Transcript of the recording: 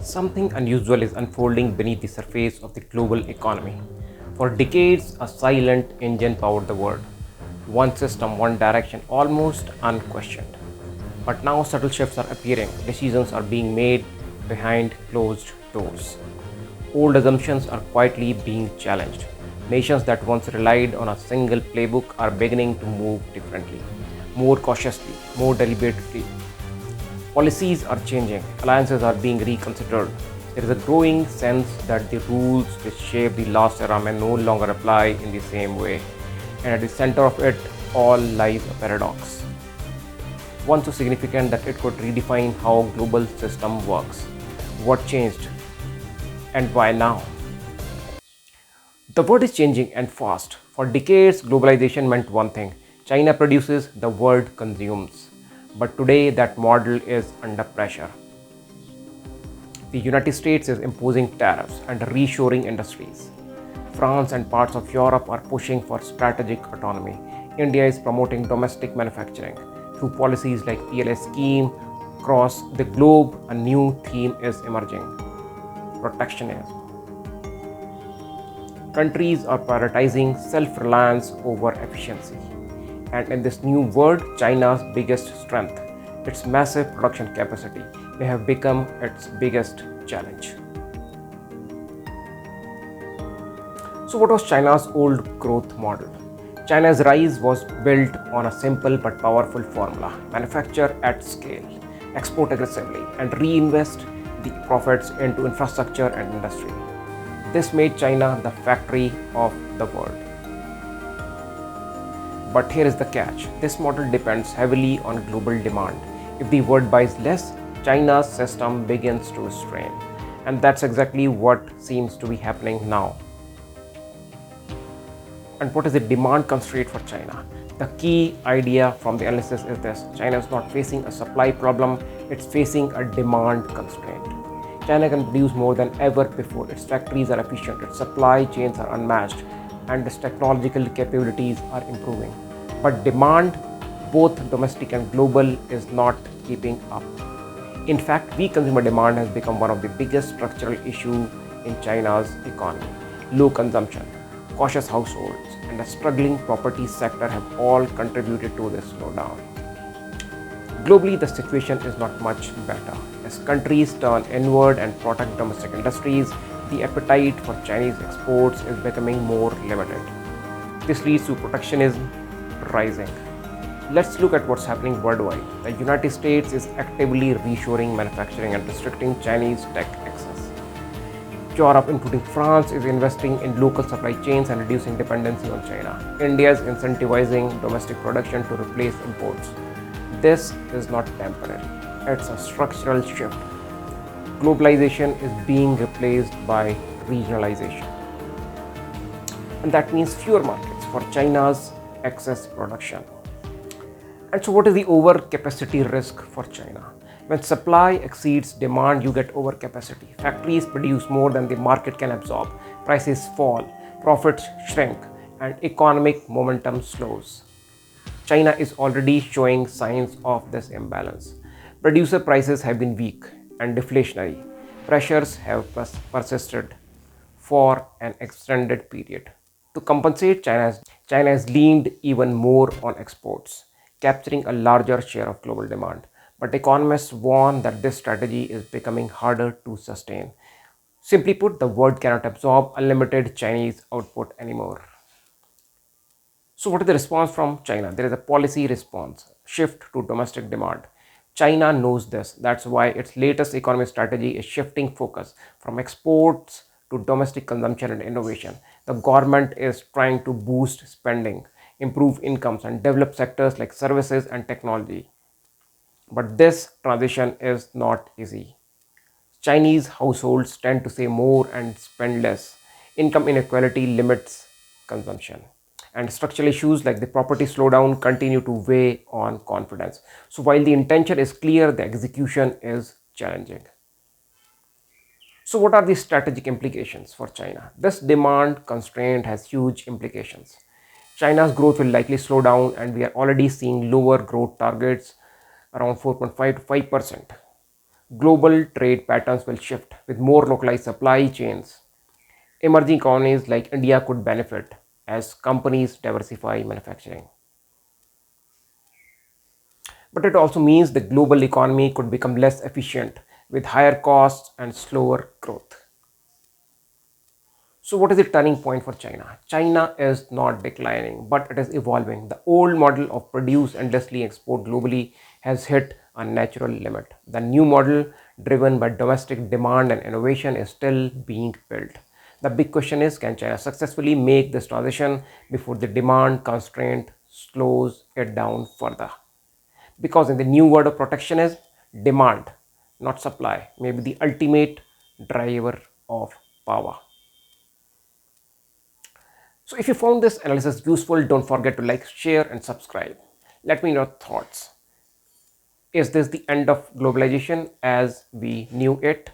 Something unusual is unfolding beneath the surface of the global economy. For decades, a silent engine powered the world. One system, one direction, almost unquestioned. But now subtle shifts are appearing. Decisions are being made behind closed doors. Old assumptions are quietly being challenged. Nations that once relied on a single playbook are beginning to move differently, more cautiously, more deliberately. Policies are changing, alliances are being reconsidered. There is a growing sense that the rules which shaped the last era may no longer apply in the same way. And at the center of it all lies a paradox. One so significant that it could redefine how global system works. What changed and why now? The world is changing and fast. For decades, globalization meant one thing: China produces, the world consumes. But today, that model is under pressure. The United States is imposing tariffs and reshoring industries. France and parts of Europe are pushing for strategic autonomy. India is promoting domestic manufacturing. Through policies like PLA scheme across the globe, a new theme is emerging: protectionism. Countries are prioritizing self-reliance over efficiency. And in this new world, China's biggest strength, its massive production capacity, may have become its biggest challenge. So what was China's old growth model? China's rise was built on a simple but powerful formula: manufacture at scale, export aggressively, and reinvest the profits into infrastructure and industry. This made China the factory of the world. But here is the catch: this model depends heavily on global demand. If the world buys less, China's system begins to strain. And that's exactly what seems to be happening now. And what is the demand constraint for China? The key idea from the analysis is this: China is not facing a supply problem, it's facing a demand constraint. China can produce more than ever before, its factories are efficient, its supply chains are unmatched, and its technological capabilities are improving. But demand, both domestic and global, is not keeping up. In fact, weak consumer demand has become one of the biggest structural issues in China's economy. Low consumption, cautious households, and a struggling property sector have all contributed to this slowdown. Globally, the situation is not much better. As countries turn inward and protect domestic industries, the appetite for Chinese exports is becoming more limited. This leads to protectionism rising. Let's look at what's happening worldwide. The United States is actively reshoring manufacturing and restricting Chinese tech access. Europe, including France, is investing in local supply chains and reducing dependency on China. India is incentivizing domestic production to replace imports. This is not temporary, it's a structural shift. Globalization is being replaced by regionalization. And that means fewer markets for China's excess production. And so what is the overcapacity risk for China? When supply exceeds demand, you get overcapacity. Factories produce more than the market can absorb. Prices fall, profits shrink, and economic momentum slows. China is already showing signs of this imbalance. Producer prices have been weak and deflationary. Pressures have persisted for an extended period. To compensate, China has leaned even more on exports, capturing a larger share of global demand. But economists warn that this strategy is becoming harder to sustain. Simply put, the world cannot absorb unlimited Chinese output anymore. So what is the response from China? There is a policy response, shift to domestic demand. China knows this. That's why its latest economic strategy is shifting focus from exports to domestic consumption and innovation. The government is trying to boost spending, improve incomes, and develop sectors like services and technology. But this transition is not easy. Chinese households tend to save more and spend less. Income inequality limits consumption. And structural issues like the property slowdown continue to weigh on confidence. So while the intention is clear, the execution is challenging. So what are the strategic implications for China? This demand constraint has huge implications. China's growth will likely slow down, and we are already seeing lower growth targets around 4.5 to 5%. Global trade patterns will shift with more localized supply chains. Emerging economies like India could benefit as companies diversify manufacturing. But it also means the global economy could become less efficient with higher costs and slower growth. So, what is the turning point for China? China is not declining, but it is evolving. The old model of produce endlessly, export globally, has hit a natural limit. The new model, driven by domestic demand and innovation, is still being built. The big question is, can China successfully make this transition before the demand constraint slows it down further? Because in the new world of protectionism, demand, not supply, may be the ultimate driver of power. So if you found this analysis useful, don't forget to like, share and subscribe. Let me know your thoughts. Is this the end of globalization as we knew it?